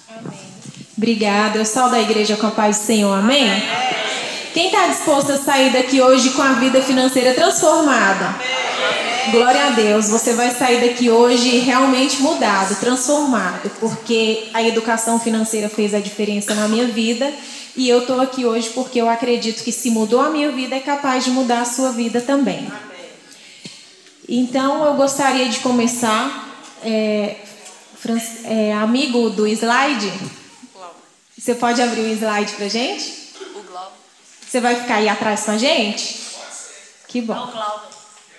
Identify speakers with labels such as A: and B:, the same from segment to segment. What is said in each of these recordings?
A: Amém. Obrigada. Eu saúdo a igreja com a paz do Senhor. Amém? Quem está disposto a sair daqui hoje com a vida financeira transformada? Glória a Deus. Você vai sair daqui hoje realmente mudado, transformado, porque a educação financeira fez a diferença na minha vida e eu estou aqui hoje porque eu acredito que se mudou a minha vida é capaz de mudar a sua vida também. Então eu gostaria de começar, amigo do slide, você pode abrir o slide pra gente?
B: O Glauber.
A: Você vai ficar aí atrás com a gente? Que bom.
B: Não,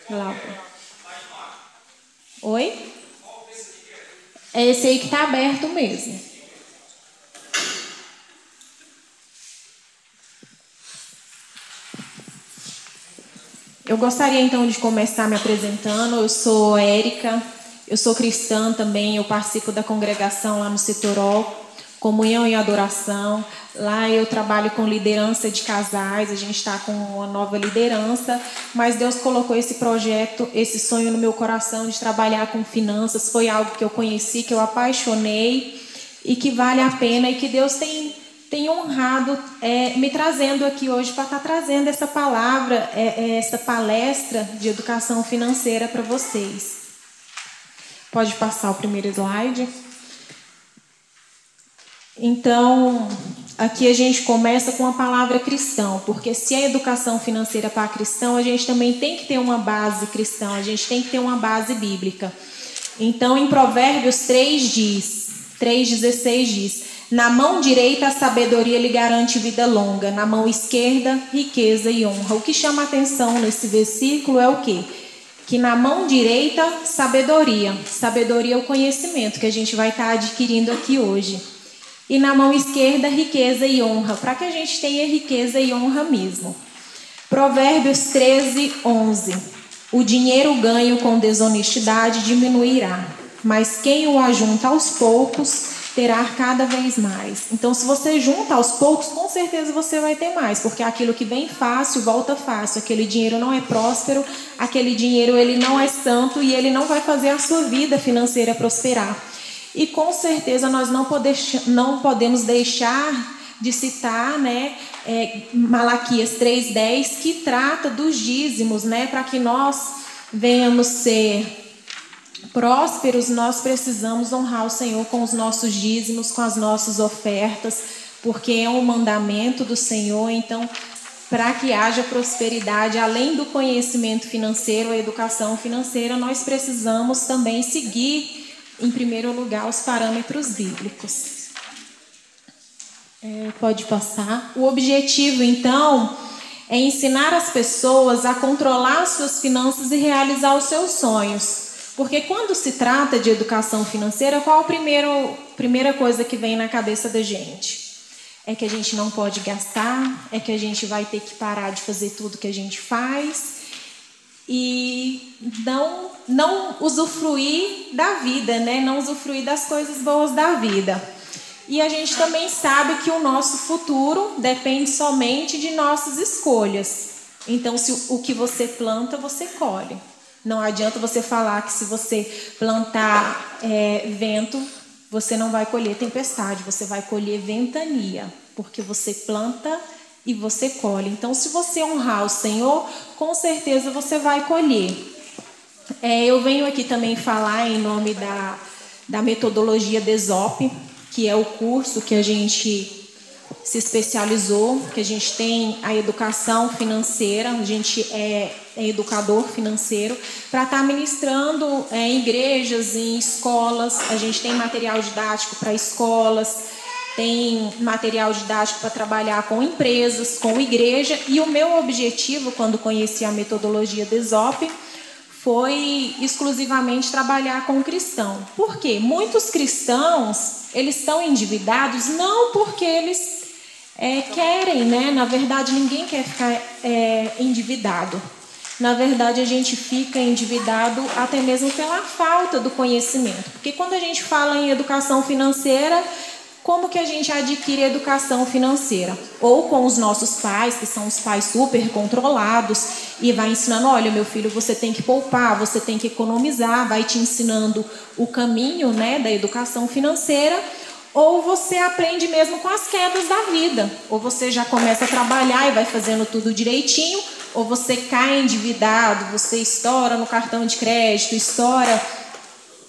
A: Glauber. Oi? É esse aí que está aberto mesmo. Eu gostaria então de começar me apresentando. Eu sou Érica, eu sou cristã também, eu participo da congregação lá no Setorol, Comunhão e Adoração. Lá eu trabalho com liderança de casais, a gente está com uma nova liderança, mas Deus colocou esse projeto, esse sonho no meu coração de trabalhar com finanças. Foi algo que eu conheci, que eu apaixonei e que vale a pena e que Deus tem honrado me trazendo aqui hoje para estar trazendo essa palavra, essa palestra de educação financeira para vocês. Pode passar o primeiro slide. Então, aqui a gente começa com a palavra cristão, porque se é educação financeira para cristão, a gente também tem que ter uma base cristã, a gente tem que ter uma base bíblica. Então, em Provérbios 3:16 diz: na mão direita a sabedoria lhe garante vida longa, na mão esquerda riqueza e honra. O que chama a atenção nesse versículo é o quê? Que na mão direita sabedoria é o conhecimento que a gente vai estar adquirindo aqui hoje. E na mão esquerda, riqueza e honra, para que a gente tenha riqueza e honra mesmo. Provérbios 13:11. O dinheiro ganho com desonestidade diminuirá, mas quem o ajunta aos poucos terá cada vez mais. Então, se você junta aos poucos, com certeza você vai ter mais, porque aquilo que vem fácil, volta fácil. Aquele dinheiro não é próspero, aquele dinheiro ele não é santo e ele não vai fazer a sua vida financeira prosperar. E com certeza nós não podemos deixar de citar, Malaquias 3:10, que trata dos dízimos, para que nós venhamos ser prósperos. Nós precisamos honrar o Senhor com os nossos dízimos, com as nossas ofertas, porque é um mandamento do Senhor. Então, para que haja prosperidade, além do conhecimento financeiro, a educação financeira, nós precisamos também seguir em primeiro lugar os parâmetros bíblicos. Pode passar. O objetivo, então, é ensinar as pessoas a controlar as suas finanças e realizar os seus sonhos. Porque quando se trata de educação financeira, qual a primeira coisa que vem na cabeça da gente? É que a gente não pode gastar, é que a gente vai ter que parar de fazer tudo que a gente faz e não usufruir da vida, não usufruir das coisas boas da vida. E a gente também sabe que o nosso futuro depende somente de nossas escolhas. Então, se o que você planta, você colhe. Não adianta você falar que se você plantar vento, você não vai colher tempestade, você vai colher ventania, porque você planta e você colhe. Então, se você honrar o Senhor, com certeza você vai colher. Eu venho aqui também falar em nome da metodologia DESOP, que é o curso que a gente se especializou, que a gente tem a educação financeira, a gente é educador financeiro, para estar ministrando em igrejas, em escolas. A gente tem material didático para escolas, tem material didático para trabalhar com empresas, com igreja. E o meu objetivo, quando conheci a metodologia DESOP, foi exclusivamente trabalhar com cristão. Por quê? Muitos cristãos, eles estão endividados não porque eles querem, Na verdade, ninguém quer ficar endividado. Na verdade, a gente fica endividado até mesmo pela falta do conhecimento. Porque quando a gente fala em educação financeira, Como que a gente adquire educação financeira? Ou com os nossos pais, que são os pais super controlados, e vai ensinando, olha, meu filho, você tem que poupar, você tem que economizar, vai te ensinando o caminho, né, da educação financeira. Ou você aprende mesmo com as quedas da vida. Ou você já começa a trabalhar e vai fazendo tudo direitinho, ou você cai endividado, você estoura no cartão de crédito, estoura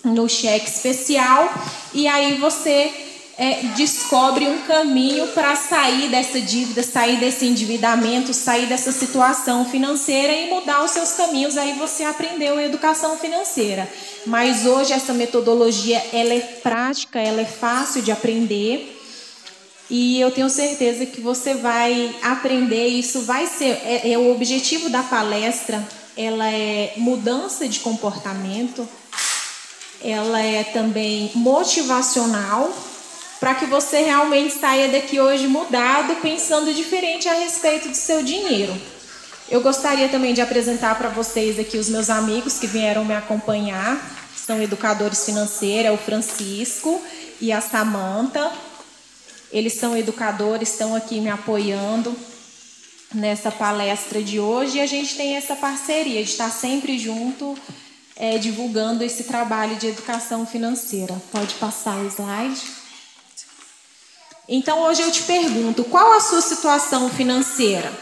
A: no cheque especial, e aí você descobre um caminho para sair dessa dívida, sair desse endividamento, sair dessa situação financeira e mudar os seus caminhos. Aí você aprendeu a educação financeira. Mas hoje essa metodologia, ela é prática, ela é fácil de aprender, e eu tenho certeza que você vai aprender. Isso vai ser o objetivo da palestra. Ela é mudança de comportamento, ela é também motivacional, para que você realmente saia daqui hoje mudado, pensando diferente a respeito do seu dinheiro. Eu gostaria também de apresentar para vocês aqui os meus amigos que vieram me acompanhar, são educadores financeiros, o Francisco e a Samanta. Eles são educadores, estão aqui me apoiando nessa palestra de hoje, e a gente tem essa parceria de estar sempre junto, divulgando esse trabalho de educação financeira. Pode passar o slide. Então, hoje eu te pergunto, qual a sua situação financeira?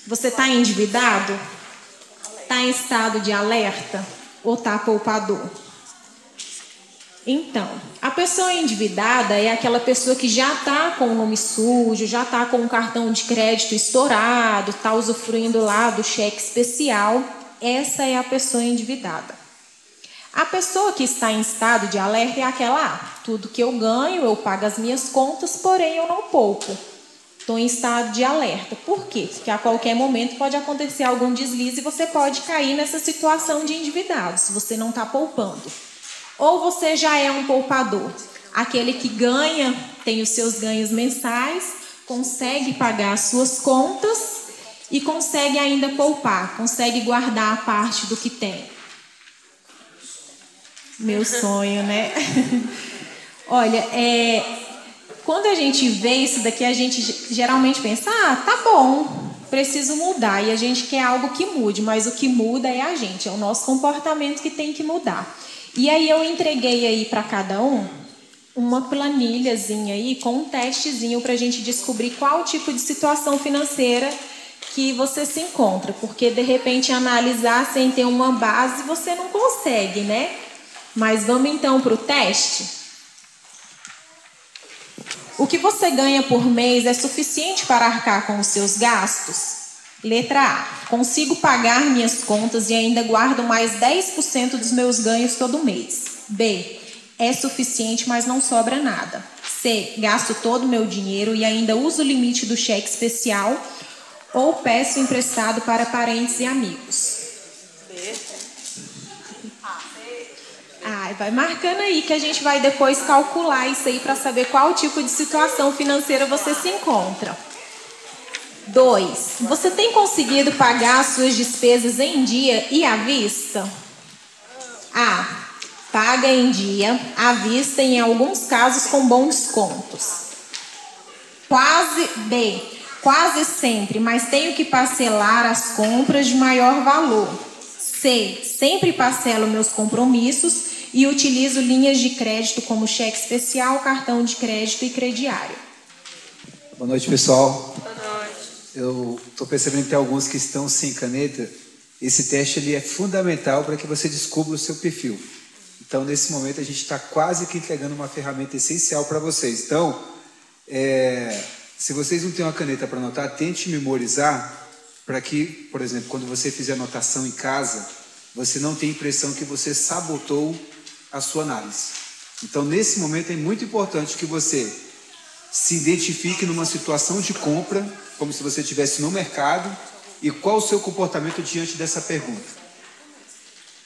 A: Você está endividado? Está em estado de alerta? Ou está poupador? Então, a pessoa endividada é aquela pessoa que já está com o nome sujo, já está com o cartão de crédito estourado, está usufruindo lá do cheque especial. Essa é a pessoa endividada. A pessoa que está em estado de alerta é aquela, tudo que eu ganho, eu pago as minhas contas, porém eu não poupo. Estou em estado de alerta. Por quê? Porque a qualquer momento pode acontecer algum deslize e você pode cair nessa situação de endividado, se você não está poupando. Ou você já é um poupador, aquele que ganha, tem os seus ganhos mensais, consegue pagar as suas contas e consegue ainda poupar, consegue guardar a parte do que tem. Meu sonho, né? Olha, quando a gente vê isso daqui, a gente geralmente pensa, tá bom, preciso mudar. E a gente quer algo que mude, mas o que muda é a gente, é o nosso comportamento que tem que mudar. E aí eu entreguei aí para cada um uma planilhazinha aí com um testezinho para a gente descobrir qual tipo de situação financeira que você se encontra. Porque, de repente, analisar sem ter uma base, você não consegue, né? Mas vamos então para o teste? O que você ganha por mês é suficiente para arcar com os seus gastos? Letra A. Consigo pagar minhas contas e ainda guardo mais 10% dos meus ganhos todo mês. B. É suficiente, mas não sobra nada. C. Gasto todo o meu dinheiro e ainda uso o limite do cheque especial ou peço emprestado para parentes e amigos. Vai marcando aí que a gente vai depois calcular isso aí para saber qual tipo de situação financeira você se encontra. 2. Você tem conseguido pagar as suas despesas em dia e à vista? A. Paga em dia, à vista e em alguns casos com bons descontos. B. Quase sempre, mas tenho que parcelar as compras de maior valor. C. Sempre parcelo meus compromissos e utilizo linhas de crédito como cheque especial, cartão de crédito e crediário.
B: Boa noite, pessoal. Boa noite. Eu estou percebendo que tem alguns que estão sem caneta. Esse teste ele é fundamental para que você descubra o seu perfil. Então, nesse momento, a gente está quase que entregando uma ferramenta essencial para vocês. Então, se vocês não têm uma caneta para anotar, tente memorizar para que, por exemplo, quando você fizer anotação em casa, você não tenha a impressão que você sabotou a sua análise. Então, nesse momento, é muito importante que você se identifique numa situação de compra, como se você estivesse no mercado, e qual o seu comportamento diante dessa pergunta.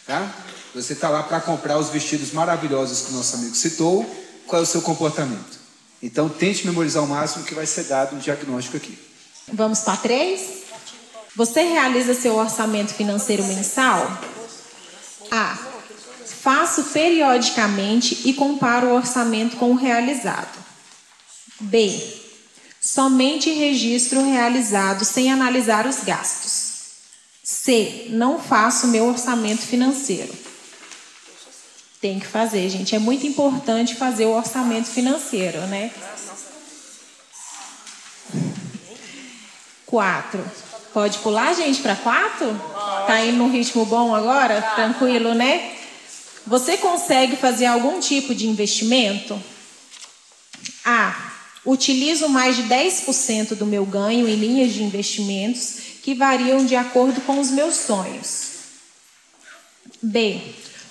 B: Tá? Você está lá para comprar os vestidos maravilhosos que o nosso amigo citou, qual é o seu comportamento? Então, tente memorizar o máximo que vai ser dado um diagnóstico aqui.
A: Vamos para 3? Você realiza seu orçamento financeiro mensal? A. Faço periodicamente e comparo o orçamento com o realizado. B. Somente registro realizado sem analisar os gastos. C. Não faço meu orçamento financeiro. Tem que fazer, gente. É muito importante fazer o orçamento financeiro, né? 4. Pode pular, gente, para 4? Tá indo num ritmo bom agora? Tranquilo, né? Você consegue fazer algum tipo de investimento? A. Utilizo mais de 10% do meu ganho em linhas de investimentos que variam de acordo com os meus sonhos. B.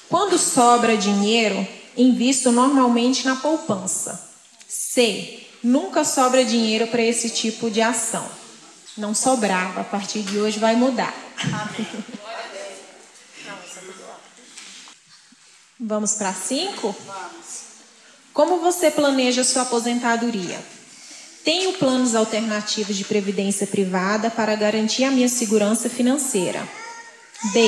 A: Quando sobra dinheiro, invisto normalmente na poupança. C. Nunca sobra dinheiro para esse tipo de ação. Não sobrava, a partir de hoje vai mudar. Vamos para 5? Como você planeja sua aposentadoria? Tenho planos alternativos de previdência privada para garantir a minha segurança financeira. B.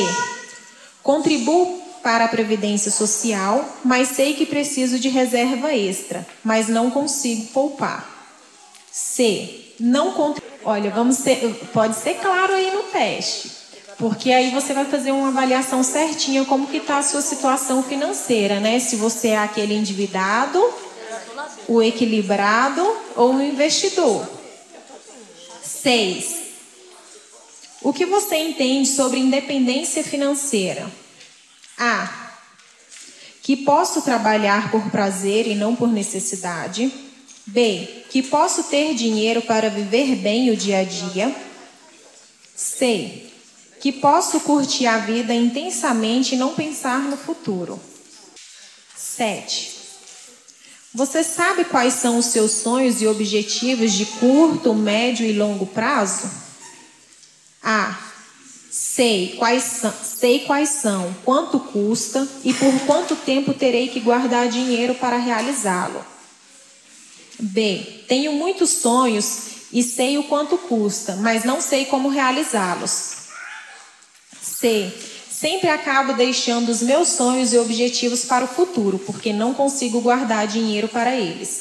A: Contribuo para a previdência social, mas sei que preciso de reserva extra, mas não consigo poupar. C. Não contribuo. Olha, pode ser claro aí no teste, porque aí você vai fazer uma avaliação certinha como que está a sua situação financeira, né? Se você é aquele endividado, o equilibrado ou o investidor. 6. O que você entende sobre independência financeira? A. Que posso trabalhar por prazer e não por necessidade. B. Que posso ter dinheiro para viver bem o dia a dia. C. Que posso curtir a vida intensamente e não pensar no futuro. 7. Você sabe quais são os seus sonhos e objetivos de curto, médio e longo prazo? A. Sei quais são, quanto custa e por quanto tempo terei que guardar dinheiro para realizá-lo. B. Tenho muitos sonhos e sei o quanto custa, mas não sei como realizá-los. C. Sempre acabo deixando os meus sonhos e objetivos para o futuro, porque não consigo guardar dinheiro para eles.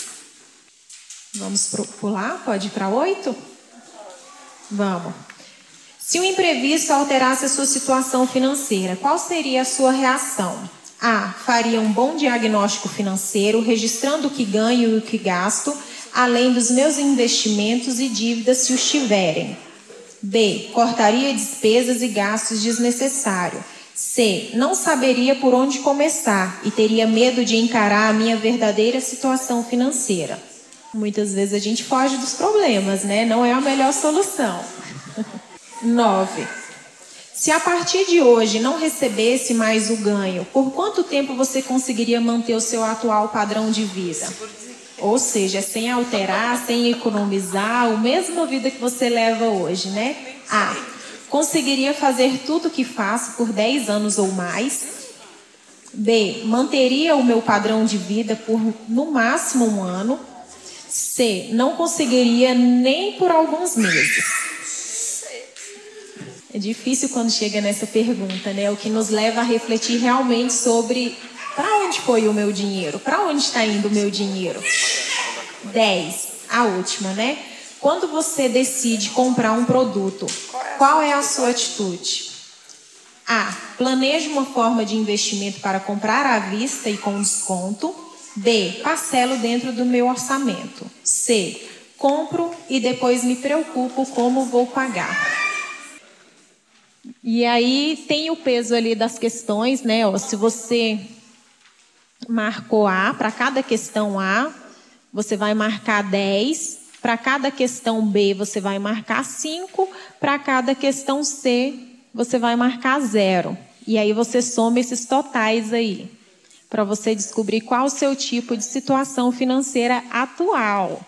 A: Vamos pular? Pode ir para 8? Vamos. Se o imprevisto alterasse a sua situação financeira, qual seria a sua reação? A. Faria um bom diagnóstico financeiro, registrando o que ganho e o que gasto, além dos meus investimentos e dívidas se os tiverem. B. Cortaria despesas e gastos desnecessários. C. Não saberia por onde começar e teria medo de encarar a minha verdadeira situação financeira. Muitas vezes a gente foge dos problemas, né? Não é a melhor solução. 9. Se a partir de hoje não recebesse mais o ganho, por quanto tempo você conseguiria manter o seu atual padrão de vida? Ou seja, sem alterar, sem economizar, a mesma vida que você leva hoje, né? A. Conseguiria fazer tudo o que faço por 10 anos ou mais. B. Manteria o meu padrão de vida por no máximo 1 ano. C. Não conseguiria nem por alguns meses. É difícil quando chega nessa pergunta, né? O que nos leva a refletir realmente sobre para onde foi o meu dinheiro? Para onde está indo o meu dinheiro? 10. A última, né? Quando você decide comprar um produto, qual é a sua atitude? A. Planejo uma forma de investimento para comprar à vista e com desconto. B. Parcelo dentro do meu orçamento. C. Compro e depois me preocupo como vou pagar. E aí tem o peso ali das questões, né? Ó, se você marcou A, para cada questão A, você vai marcar 10. Para cada questão B, você vai marcar 5. Para cada questão C, você vai marcar 0. E aí você soma esses totais aí, para você descobrir qual o seu tipo de situação financeira atual.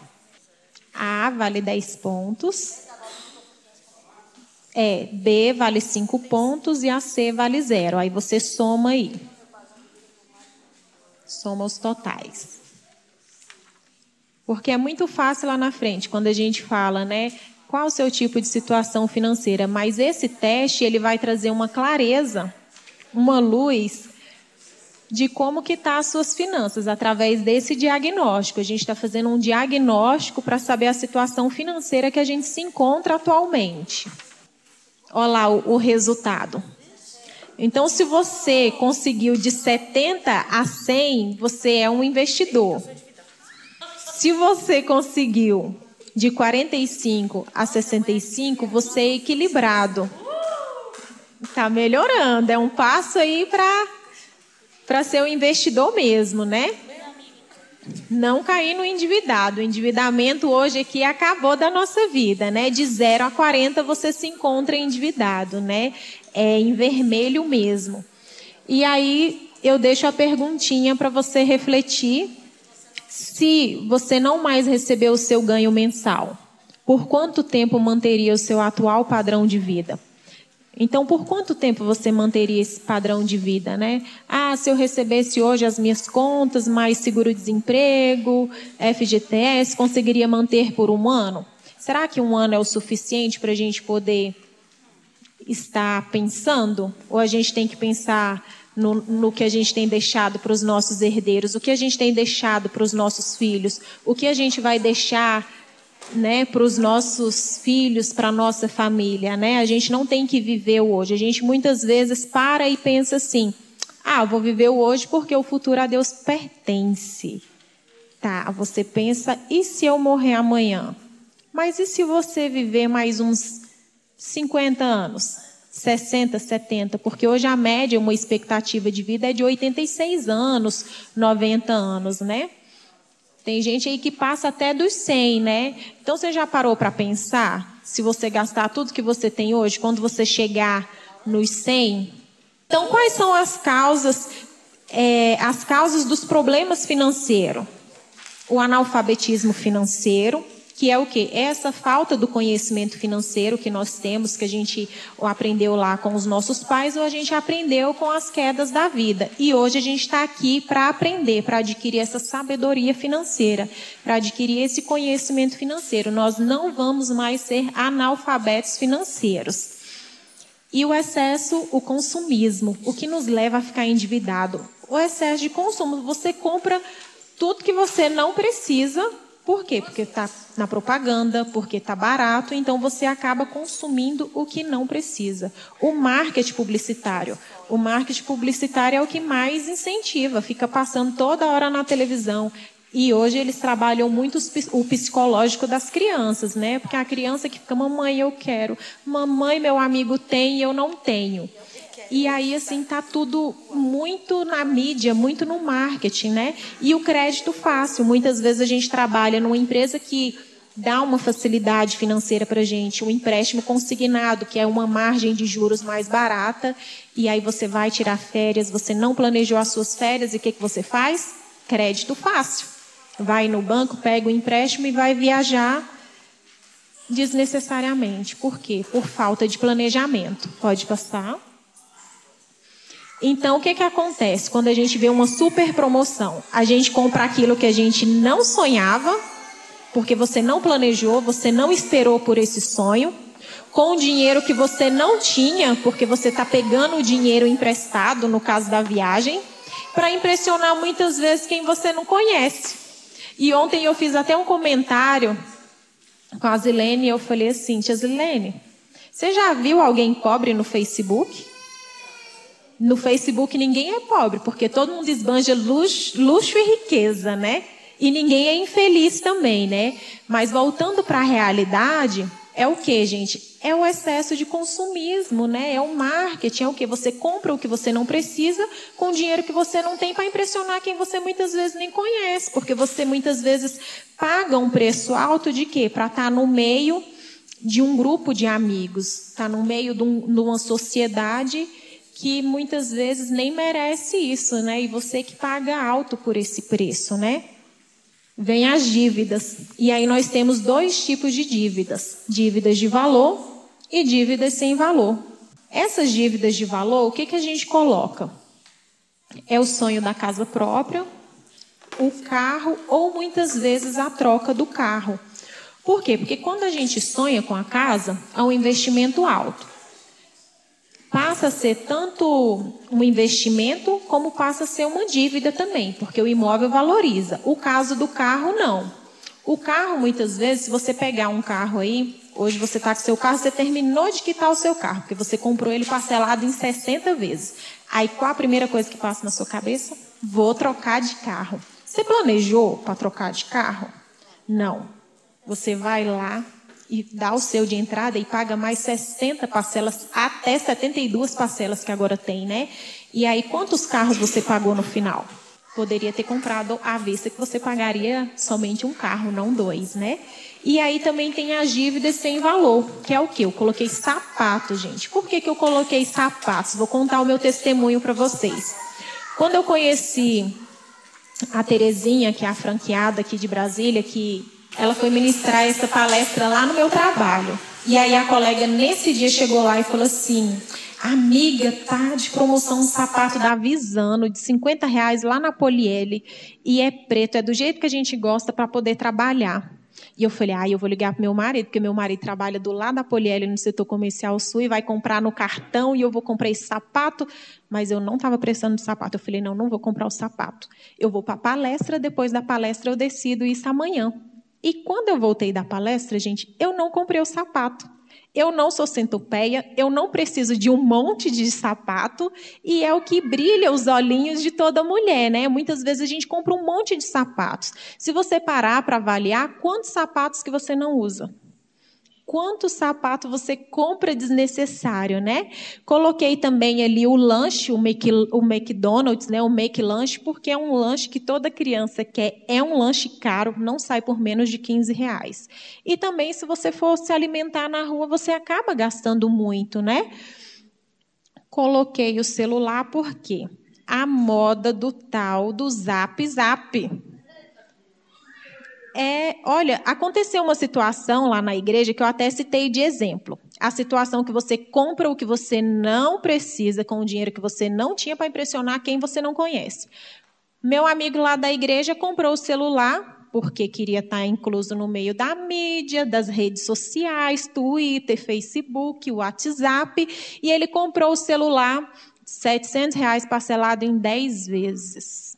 A: A vale 10 pontos. B vale 5 pontos e a C vale 0. Aí você soma aí. Soma os totais. Porque é muito fácil lá na frente, quando a gente fala, né? Qual o seu tipo de situação financeira? Mas esse teste, ele vai trazer uma clareza, uma luz de como que tá as suas finanças através desse diagnóstico. A gente está fazendo um diagnóstico para saber a situação financeira que a gente se encontra atualmente. Olha lá o resultado. Então, se você conseguiu de 70 a 100, você é um investidor. Se você conseguiu de 45 a 65, você é equilibrado. Está melhorando. É um passo aí para ser um investidor mesmo, né? Não cair no endividado. O endividamento hoje aqui acabou da nossa vida, né? De 0 a 40 você se encontra endividado, né? É em vermelho mesmo. E aí eu deixo a perguntinha para você refletir. Se você não mais receber o seu ganho mensal, por quanto tempo manteria o seu atual padrão de vida? Então, por quanto tempo você manteria esse padrão de vida, né? Ah, se eu recebesse hoje as minhas contas, mais seguro-desemprego, FGTS, conseguiria manter por um ano? Será que um ano é o suficiente para a gente poder estar pensando? Ou a gente tem que pensar no que a gente tem deixado para os nossos herdeiros, o que a gente tem deixado para os nossos filhos, o que a gente vai deixar, né, para os nossos filhos, para a nossa família, né? A gente não tem que viver o hoje. A gente muitas vezes para e pensa assim: ah, eu vou viver o hoje porque o futuro a Deus pertence. Tá, você pensa, e se eu morrer amanhã? Mas e se você viver mais uns 50 anos? 60, 70, porque hoje a média, uma expectativa de vida é de 86 anos, 90 anos, né? Tem gente aí que passa até dos 100, né? Então, você já parou para pensar, se você gastar tudo que você tem hoje, quando você chegar nos 100? Então, quais são as causas dos problemas financeiros? O analfabetismo financeiro, que é o quê? É essa falta do conhecimento financeiro que nós temos, que a gente ou aprendeu lá com os nossos pais, ou a gente aprendeu com as quedas da vida. E hoje a gente está aqui para aprender, para adquirir essa sabedoria financeira, para adquirir esse conhecimento financeiro. Nós não vamos mais ser analfabetos financeiros. E o excesso, o consumismo, o que nos leva a ficar endividado. O excesso de consumo, você compra tudo que você não precisa. Por quê? Porque está na propaganda, porque está barato, então você acaba consumindo o que não precisa. O marketing publicitário. O marketing publicitário é o que mais incentiva, fica passando toda hora na televisão. E hoje eles trabalham muito o psicológico das crianças, né? Porque a criança que fica, mamãe, eu quero. Mamãe, meu amigo tem e eu não tenho. E aí, assim, tá tudo muito na mídia, muito no marketing, né? E o crédito fácil. Muitas vezes a gente trabalha numa empresa que dá uma facilidade financeira para a gente, um empréstimo consignado, que é uma margem de juros mais barata, e aí você vai tirar férias, você não planejou as suas férias, e o que você faz? Crédito fácil. Vai no banco, pega o empréstimo e vai viajar desnecessariamente. Por quê? Por falta de planejamento. Pode passar. Então, o que acontece quando a gente vê uma super promoção? A gente compra aquilo que a gente não sonhava, porque você não planejou, você não esperou por esse sonho, com dinheiro que você não tinha, porque você está pegando o dinheiro emprestado, no caso da viagem, para impressionar muitas vezes quem você não conhece. E ontem eu fiz até um comentário com a Zilene, e eu falei assim: tia Zilene, você já viu alguém pobre no Facebook? No Facebook ninguém é pobre, porque todo mundo esbanja luxo e riqueza, né? E ninguém é infeliz também, né? Mas voltando para a realidade, é o que, gente? É o excesso de consumismo, né? É o marketing, é o que? Você compra o que você não precisa com dinheiro que você não tem para impressionar quem você muitas vezes nem conhece, porque você muitas vezes paga um preço alto de quê? Para estar no meio de um grupo de amigos, estar no meio de uma sociedade que muitas vezes nem merece isso, né? E você que paga alto por esse preço, né? Vem as dívidas. E aí nós temos dois tipos de dívidas. Dívidas de valor e dívidas sem valor. Essas dívidas de valor, o que a gente coloca? É o sonho da casa própria, o carro ou muitas vezes a troca do carro. Por quê? Porque quando a gente sonha com a casa, há um investimento alto. passa a ser tanto um investimento como passa a ser uma dívida também, porque o imóvel valoriza. O caso do carro, não. O carro, muitas vezes, se você pegar um carro aí, hoje você está com seu carro, você terminou de quitar o seu carro, porque você comprou ele parcelado em 60 vezes. Aí, qual a primeira coisa que passa na sua cabeça? Vou trocar de carro. Você planejou para trocar de carro? Não. Você vai lá e dá o seu de entrada e paga mais 60 parcelas, até 72 parcelas que agora tem, né? E aí, quantos carros você pagou no final? Poderia ter comprado à vista que você pagaria somente um carro, não dois, né? E aí também tem as dívidas sem valor, que é o quê? Eu coloquei sapato, gente. Por que eu coloquei sapatos? Vou contar o meu testemunho para vocês. Quando eu conheci a Terezinha, que é a franqueada aqui de Brasília, que ela foi ministrar essa palestra lá no meu trabalho. E aí a colega nesse dia chegou lá e falou assim: amiga, tá de promoção um sapato da Visano de R$ 50 lá na Poliele. E é preto, é do jeito que a gente gosta para poder trabalhar. E eu falei, eu vou ligar pro meu marido, porque meu marido trabalha do lado da Poliele no setor comercial sul e vai comprar no cartão e eu vou comprar esse sapato. Mas eu não estava precisando de sapato. Eu falei, não vou comprar o sapato. Eu vou para a palestra, depois da palestra eu decido isso amanhã. E quando eu voltei da palestra, gente, eu não comprei o sapato. Eu não sou centopeia, eu não preciso de um monte de sapato, e é o que brilha os olhinhos de toda mulher, né? Muitas vezes a gente compra um monte de sapatos. Se você parar para avaliar, quantos sapatos que você não usa? Quanto sapato você compra desnecessário, né? Coloquei também ali o lanche, o McDonald's, né? O McLanche, porque é um lanche que toda criança quer. É um lanche caro, não sai por menos de R$ 15. E também, se você for se alimentar na rua, você acaba gastando muito, né? Coloquei o celular porque a moda do tal do Zap. Olha, aconteceu uma situação lá na igreja que eu até citei de exemplo. A situação que você compra o que você não precisa com o dinheiro que você não tinha para impressionar quem você não conhece. Meu amigo lá da igreja comprou o celular porque queria estar incluso no meio da mídia, das redes sociais, Twitter, Facebook, WhatsApp, e ele comprou o celular R$ 700 parcelado em 10 vezes.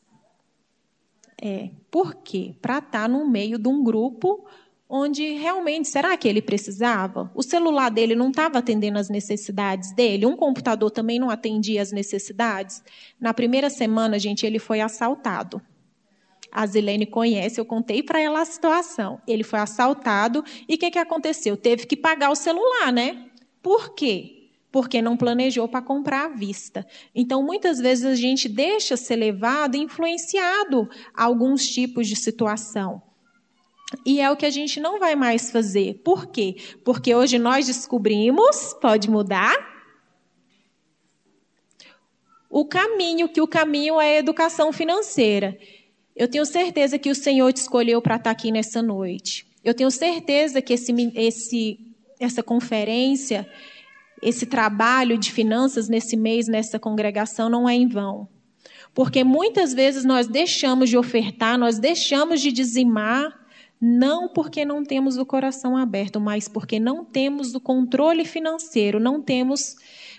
A: Por quê? Para estar no meio de um grupo onde realmente, será que ele precisava? O celular dele não estava atendendo as necessidades dele? Um computador também não atendia as necessidades? Na primeira semana, gente, ele foi assaltado. A Zilene conhece, eu contei para ela a situação. Ele foi assaltado e o que aconteceu? Teve que pagar o celular, né? Por quê? Porque não planejou para comprar à vista. Então, muitas vezes, a gente deixa ser levado, influenciado a alguns tipos de situação. E é o que a gente não vai mais fazer. Por quê? Porque hoje nós descobrimos, pode mudar, o caminho é a educação financeira. Eu tenho certeza que o Senhor te escolheu para estar aqui nessa noite. Eu tenho certeza que essa conferência, esse trabalho de finanças nesse mês, nessa congregação, não é em vão. Porque muitas vezes nós deixamos de ofertar, nós deixamos de dizimar, não porque não temos o coração aberto, mas porque não temos o controle financeiro, não temos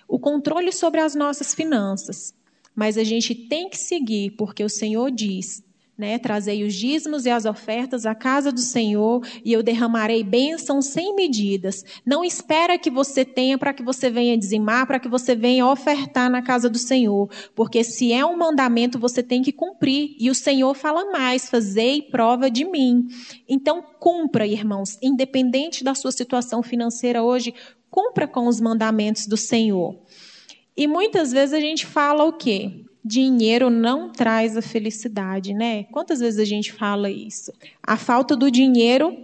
A: o controle sobre as nossas finanças. Mas a gente tem que seguir, porque o Senhor diz, né, trazei os dízimos e as ofertas à casa do Senhor e eu derramarei bênçãos sem medidas. Não espera que você tenha para que você venha dizimar, para que você venha ofertar na casa do Senhor. Porque se é um mandamento, você tem que cumprir. E o Senhor fala mais, fazei prova de mim. Então, cumpra, irmãos. Independente da sua situação financeira hoje, cumpra com os mandamentos do Senhor. E muitas vezes a gente fala o quê? Dinheiro não traz a felicidade, né? Quantas vezes a gente fala isso? A falta do dinheiro,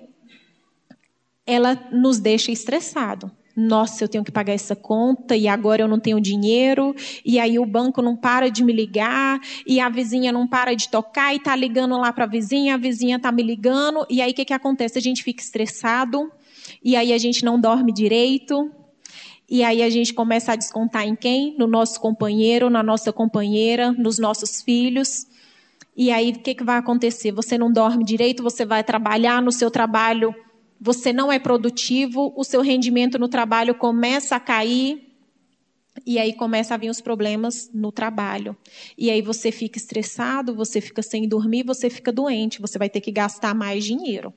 A: ela nos deixa estressado. Nossa, eu tenho que pagar essa conta e agora eu não tenho dinheiro, e aí o banco não para de me ligar, e a vizinha não para de tocar, e está ligando lá para a vizinha está me ligando, e aí o que acontece? A gente fica estressado, e aí a gente não dorme direito, e aí a gente começa a descontar em quem? No nosso companheiro, na nossa companheira, nos nossos filhos. E aí o que vai acontecer? Você não dorme direito, você vai trabalhar no seu trabalho, você não é produtivo, o seu rendimento no trabalho começa a cair. E aí começam a vir os problemas no trabalho. E aí você fica estressado, você fica sem dormir, você fica doente, você vai ter que gastar mais dinheiro.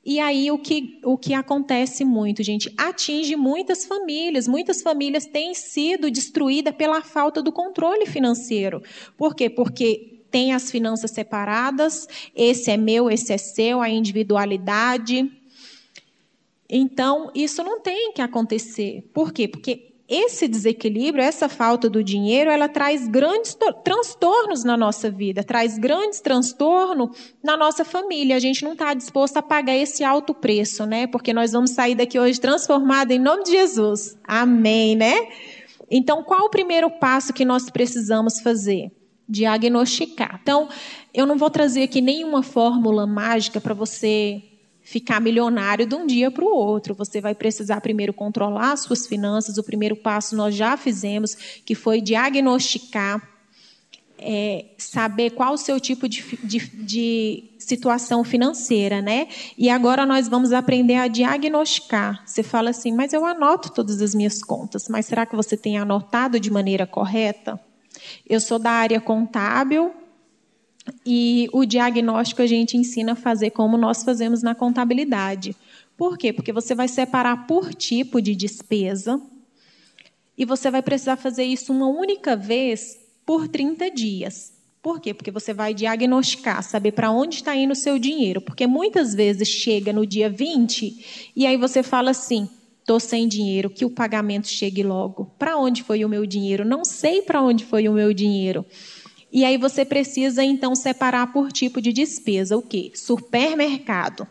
A: E aí o que acontece muito, gente, atinge muitas famílias. Muitas famílias têm sido destruídas pela falta do controle financeiro. Por quê? Porque tem as finanças separadas, esse é meu, esse é seu, a individualidade. Então, isso não tem que acontecer. Por quê? Porque esse desequilíbrio, essa falta do dinheiro, ela traz grandes transtornos na nossa vida, traz grandes transtornos na nossa família. A gente não está disposto a pagar esse alto preço, né? Porque nós vamos sair daqui hoje transformados em nome de Jesus. Amém, né? Então, qual o primeiro passo que nós precisamos fazer? Diagnosticar. Então, eu não vou trazer aqui nenhuma fórmula mágica para você ficar milionário de um dia para o outro. Você vai precisar primeiro controlar as suas finanças. O primeiro passo nós já fizemos, que foi diagnosticar, saber qual o seu tipo de situação financeira, né? E agora nós vamos aprender a diagnosticar. Você fala assim, mas eu anoto todas as minhas contas. Mas será que você tem anotado de maneira correta? Eu sou da área contábil, e o diagnóstico a gente ensina a fazer como nós fazemos na contabilidade. Por quê? Porque você vai separar por tipo de despesa e você vai precisar fazer isso uma única vez por 30 dias. Por quê? Porque você vai diagnosticar, saber para onde está indo o seu dinheiro. Porque muitas vezes chega no dia 20 e aí você fala assim, estou sem dinheiro, que o pagamento chegue logo. Para onde foi o meu dinheiro? Não sei para onde foi o meu dinheiro. E aí você precisa, então, separar por tipo de despesa. O quê? Supermercado.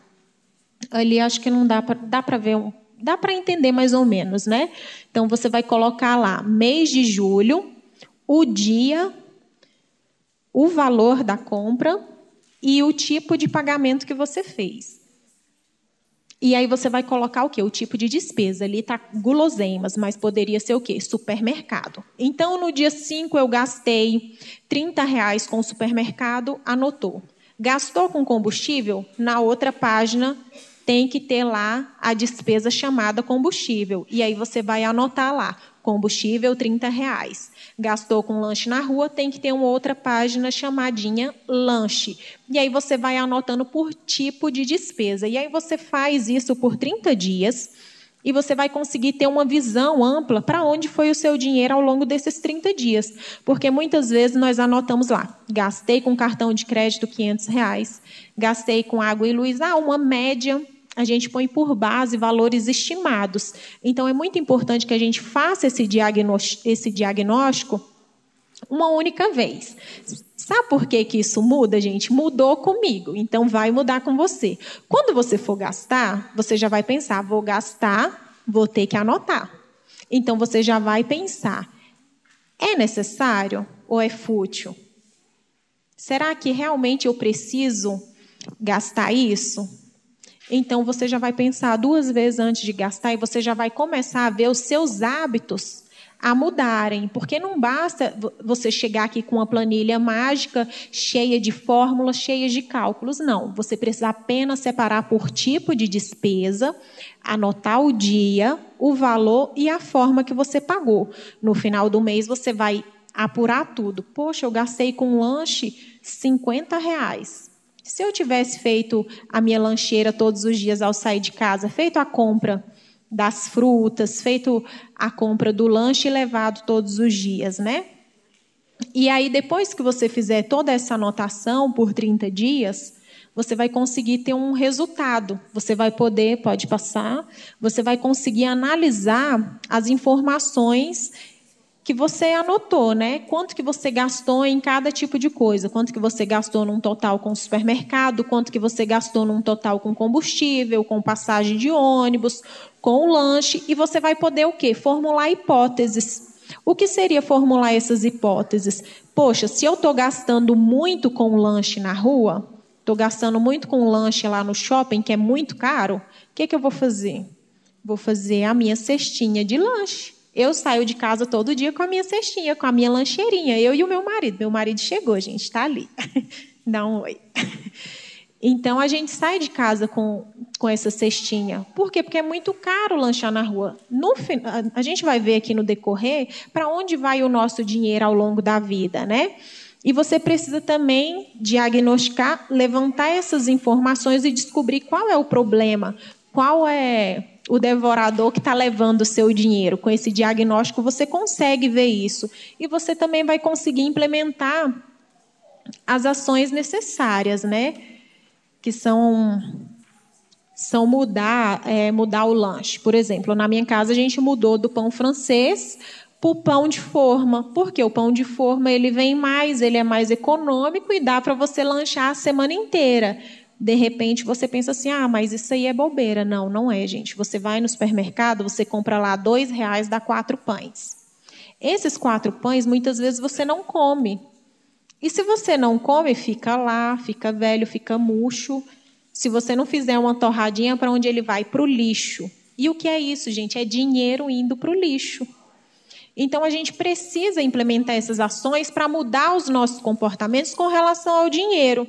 A: Ali acho que não dá para ver, dá para entender mais ou menos, né? Então, você vai colocar lá, mês de julho, o dia, o valor da compra e o tipo de pagamento que você fez. E aí você vai colocar o quê? O tipo de despesa. Ali está guloseimas, mas poderia ser o quê? Supermercado. Então, no dia 5, eu gastei R$30 com o supermercado, anotou. Gastou com combustível? Na outra página tem que ter lá a despesa chamada combustível. E aí você vai anotar lá, combustível R$30. Gastou com lanche na rua, tem que ter uma outra página chamadinha lanche. E aí você vai anotando por tipo de despesa. E aí você faz isso por 30 dias e você vai conseguir ter uma visão ampla para onde foi o seu dinheiro ao longo desses 30 dias. Porque muitas vezes nós anotamos lá, gastei com cartão de crédito R$500, gastei com água e luz, uma média. A gente põe por base valores estimados. Então, é muito importante que a gente faça esse diagnóstico uma única vez. Sabe por que isso muda, gente? Mudou comigo, então vai mudar com você. Quando você for gastar, você já vai pensar, vou gastar, vou ter que anotar. Então, você já vai pensar, é necessário ou é fútil? Será que realmente eu preciso gastar isso? Então, você já vai pensar 2 vezes antes de gastar e você já vai começar a ver os seus hábitos a mudarem. Porque não basta você chegar aqui com uma planilha mágica cheia de fórmulas, cheia de cálculos. Não, você precisa apenas separar por tipo de despesa, anotar o dia, o valor e a forma que você pagou. No final do mês, você vai apurar tudo. Poxa, eu gastei com lanche R$50. Se eu tivesse feito a minha lancheira todos os dias ao sair de casa, feito a compra das frutas, feito a compra do lanche e levado todos os dias, né? E aí, depois que você fizer toda essa anotação por 30 dias, você vai conseguir ter um resultado. Você vai pode passar, você vai conseguir analisar as informações que você anotou, né? Quanto que você gastou em cada tipo de coisa, quanto que você gastou num total com supermercado, quanto que você gastou num total com combustível, com passagem de ônibus, com o lanche, e você vai poder o quê? Formular hipóteses. O que seria formular essas hipóteses? Poxa, se eu estou gastando muito com lanche na rua, estou gastando muito com lanche lá no shopping, que é muito caro, o que eu vou fazer? Vou fazer a minha cestinha de lanche. Eu saio de casa todo dia com a minha cestinha, com a minha lancheirinha, eu e o meu marido. Meu marido chegou, gente, está ali. Dá um oi. Então, a gente sai de casa com essa cestinha. Por quê? Porque é muito caro lanchar na rua. A gente vai ver aqui no decorrer para onde vai o nosso dinheiro ao longo da vida, né? E você precisa também diagnosticar, levantar essas informações e descobrir qual é o problema, qual é o devorador que está levando o seu dinheiro. Com esse diagnóstico, você consegue ver isso. E você também vai conseguir implementar as ações necessárias, né? Que são mudar o lanche. Por exemplo, na minha casa a gente mudou do pão francês para o pão de forma, porque o pão de forma ele vem mais, ele é mais econômico e dá para você lanchar a semana inteira. De repente você pensa assim, mas isso aí é bobeira. Não, não é, gente. Você vai no supermercado, você compra lá R$2, dá 4 pães. Esses 4 pães, muitas vezes você não come. E se você não come, fica lá, fica velho, fica murcho. Se você não fizer uma torradinha, para onde ele vai? Para o lixo. E o que é isso, gente? É dinheiro indo para o lixo. Então, a gente precisa implementar essas ações para mudar os nossos comportamentos com relação ao dinheiro.